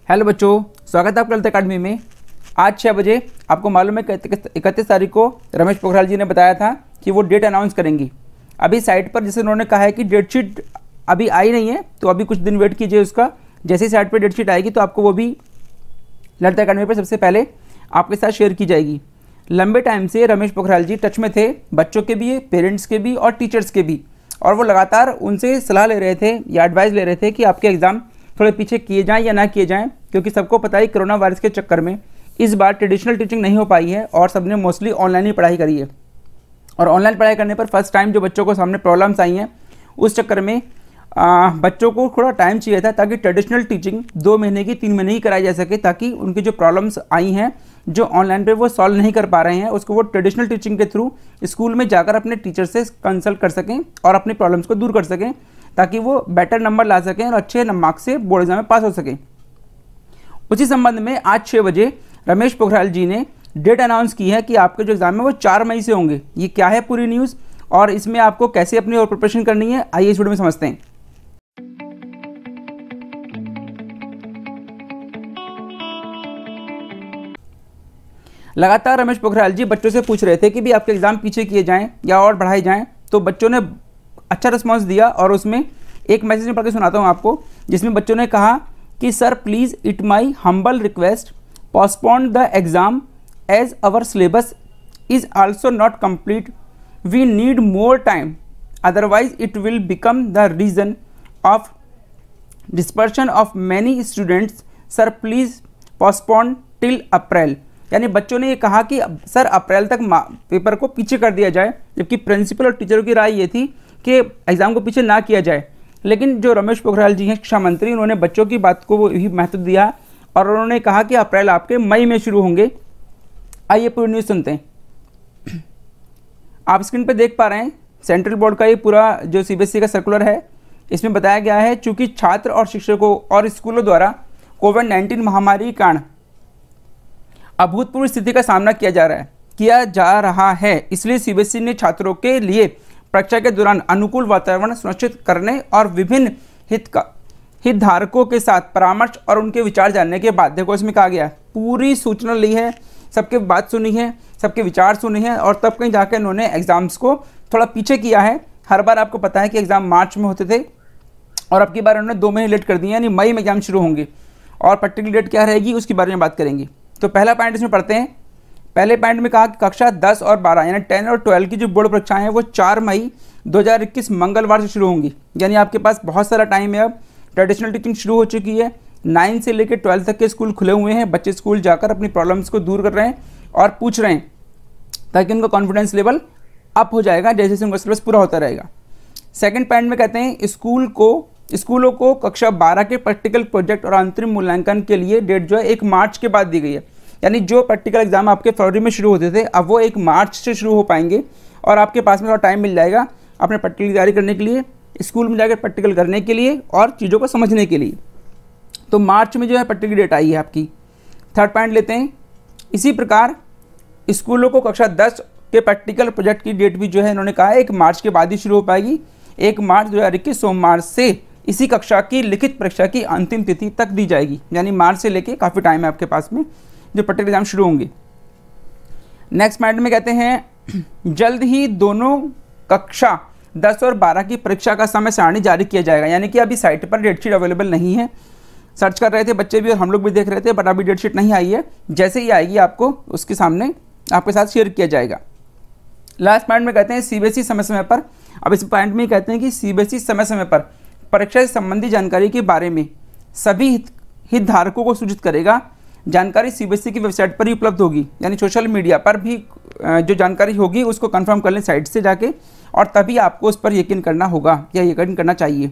Hello बच्चों, स्वागत है आपका ललित अकादमी में। आज 6 बजे आपको मालूम है कि 31 तारीख को रमेश पोखरियाल जी ने बताया था कि वो डेट अनाउंस करेंगी। अभी साइट पर जैसे उन्होंने कहा है कि डेट शीट अभी आई नहीं है, तो अभी कुछ दिन वेट कीजिए उसका। जैसे ही साइट पर डेट शीट आएगी तो आपको वो भी ललित अकादमी पर सबसे पहले आपके साथ शेयर की जाएगी। लंबे टाइम से रमेश पोखरियाल जी टच में थे, बच्चों के भी, पेरेंट्स के भी और टीचर्स के भी, और वो लगातार उनसे सलाह ले रहे थे या एडवाइस ले रहे थे कि आपके एग्ज़ाम थोड़े पीछे किए जाएं या ना किए जाएं, क्योंकि सबको पता है कोरोना वायरस के चक्कर में इस बार ट्रेडिशनल टीचिंग नहीं हो पाई है और सबने मोस्टली ऑनलाइन ही पढ़ाई करी है। और ऑनलाइन पढ़ाई करने पर फर्स्ट टाइम जो बच्चों को सामने प्रॉब्लम्स आई हैं, उस चक्कर में बच्चों को थोड़ा टाइम चाहिए था ताकि ट्रेडिशनल टीचिंग 2 महीने की 3 महीने की कराई जा सके, ताकि उनकी जो प्रॉब्लम्स आई हैं जो ऑनलाइन पे वो सॉल्व नहीं कर पा रहे हैं, उसको वो ट्रेडिशनल टीचिंग के थ्रू स्कूल में जाकर अपने टीचर से कंसल्ट कर सकें और अपनी प्रॉब्लम्स को दूर कर सकें, ताकि वो बेटर नंबर ला सकें और अच्छे मार्क्स से बोर्ड एग्जाम में पास हो सकें। उसी संबंध में आज 6 बजे रमेश पोखरियाल जी ने डेट अनाउंस की है कि आपके जो एग्जाम है वो 4 मई से होंगे। ये क्या है पूरी न्यूज़ और इसमें आपको कैसे अपनी और प्रिपरेशन करनी है, आइए इस वीडियो में समझते हैं। लगातार रमेश पोखरियाल जी बच्चों से पूछ रहे थे कि भी आपके एग्ज़ाम पीछे किए जाएं या और बढ़ाए जाएं, तो बच्चों ने अच्छा रिस्पांस दिया और उसमें एक मैसेज में पढ़ के सुनाता हूं आपको, जिसमें बच्चों ने कहा कि sir please it my humble request postpone the exam as our syllabus is also not complete, we need more time, otherwise it will become the reason of dispersion of many students, sir please postpone till April. यानी बच्चों ने ये कहा कि sir अप्रैल तक paper को पीछे कर दिया जाए, जबकि प्रिंसिपल और टीचरों की राय ये थी कि एग्ज़ाम को पीछे ना किया जाए। लेकिन जो रमेश पोखरियाल जी हैं शिक्षा मंत्री, उन्होंने बच्चों की बात को ही महत्व दिया और उन्होंने कहा कि अप्रैल आपके मई में शुरू होंगे। आइए पूरी न्यूज़ सुनते हैं। आप स्क्रीन पर देख पा रहे हैं सेंट्रल बोर्ड का ये पूरा जो CBSE का सर्कुलर है। इसमें बताया गया है चूँकि छात्र और शिक्षकों और स्कूलों द्वारा कोविड-19 महामारी के कारण अभूतपूर्व स्थिति का सामना किया जा रहा है, इसलिए CBSE ने छात्रों के लिए परीक्षा के दौरान अनुकूल वातावरण सुनिश्चित करने और विभिन्न हितधारकों के साथ परामर्श और उनके विचार जानने के बाद, देखो इसमें कहा गया पूरी सूचना ली है, सबके बात सुनी है, सबके विचार सुने हैं और तब कहीं जाकर इन्होंने एग्ज़ाम्स को थोड़ा पीछे किया है। हर बार आपको पता है कि एग्ज़ाम मार्च में होते थे और अब की बार उन्होंने 2 महीने लेट कर दिए, यानी मई में एग्जाम शुरू होंगे और पर्टिकुलर डेट क्या रहेगी उसके बारे में बात करेंगे। तो पहला पॉइंट इसमें पढ़ते हैं। पहले पॉइंट में कहा कि कक्षा 10 और 12 यानी 10 और 12 की जो बोर्ड परीक्षाएं हैं वो 4 मई 2021 मंगलवार से शुरू होंगी। यानी आपके पास बहुत सारा टाइम है। अब ट्रेडिशनल टीचिंग शुरू हो चुकी है, 9 से लेकर 12 तक के स्कूल खुले हुए हैं, बच्चे स्कूल जाकर अपनी प्रॉब्लम्स को दूर कर रहे हैं और पूछ रहे हैं, ताकि उनका कॉन्फिडेंस लेवल अप हो जाएगा जैसे जैसे उनका सिलेबस पूरा होता रहेगा। सेकेंड पॉइंट में कहते हैं स्कूलों को कक्षा 12 के प्रैक्टिकल प्रोजेक्ट और अंतरिम मूल्यांकन के लिए डेट जो है 1 मार्च के बाद दी गई है। यानी जो प्रैक्टिकल एग्जाम आपके फरवरी में शुरू होते थे, अब वो 1 मार्च से शुरू हो पाएंगे और आपके पास में थोड़ा टाइम मिल जाएगा अपने प्रैक्टिकल की तैयारी करने के लिए, स्कूल में जाकर प्रैक्टिकल करने के लिए और चीज़ों को समझने के लिए। तो मार्च में जो है प्रैक्टिकल डेट आई है आपकी। थर्ड पॉइंट लेते हैं। इसी प्रकार स्कूलों को कक्षा 10 के प्रैक्टिकल प्रोजेक्ट की डेट भी जो है इन्होंने कहा है 1 मार्च के बाद ही शुरू हो पाएगी। 1 मार्च 2021 सोमवार से इसी कक्षा की लिखित परीक्षा की अंतिम तिथि तक दी जाएगी। यानी मार्च से लेके काफ़ी टाइम है आपके पास में जो प्रैक्टिकल एग्जाम शुरू होंगे। नेक्स्ट पॉइंट में कहते हैं जल्द ही दोनों कक्षा 10 और 12 की परीक्षा का समय सारणी जारी किया जाएगा। यानी कि अभी साइट पर डेट शीट अवेलेबल नहीं है, सर्च कर रहे थे बच्चे भी और हम लोग भी देख रहे थे, बट अभी डेट शीट नहीं आई है। जैसे ही आएगी आपको उसके सामने आपके साथ शेयर किया जाएगा। लास्ट पॉइंट में कहते हैं CBSE समय समय पर, अब इस पॉइंट में कहते हैं कि CBSE समय समय पर परीक्षा से संबंधी जानकारी के बारे में सभी हितधारकों को सूचित करेगा। जानकारी CBSE की वेबसाइट पर ही उपलब्ध होगी, यानी सोशल मीडिया पर भी जो जानकारी होगी उसको कंफर्म कर लें साइट से जाके, और तभी आपको उस पर यकीन करना होगा या यकीन करना चाहिए।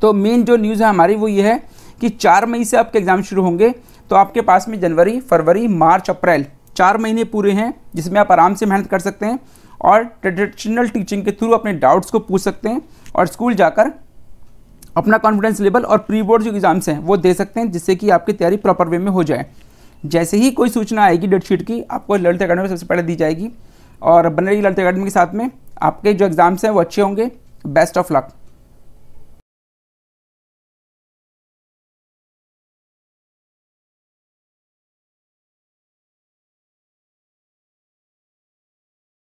तो मेन जो न्यूज़ है हमारी वो ये है कि 4 मई से आपके एग्ज़ाम शुरू होंगे। तो आपके पास में जनवरी, फरवरी, मार्च, अप्रैल 4 महीने पूरे हैं जिसमें आप आराम से मेहनत कर सकते हैं और ट्रेडिशनल टीचिंग के थ्रू अपने डाउट्स को पूछ सकते हैं और स्कूल जाकर अपना कॉन्फिडेंस लेवल और प्री बोर्ड जो एग्जाम्स हैं वो दे सकते हैं, जिससे कि आपकी तैयारी प्रॉपर वे में हो जाए। जैसे ही कोई सूचना आएगी डेट शीट की, आपको ललित अकादमी में सबसे पहले दी जाएगी और बने रहिए ललित अकादमी के साथ में। आपके जो एग्ज़ाम्स हैं वो अच्छे होंगे। Best of luck.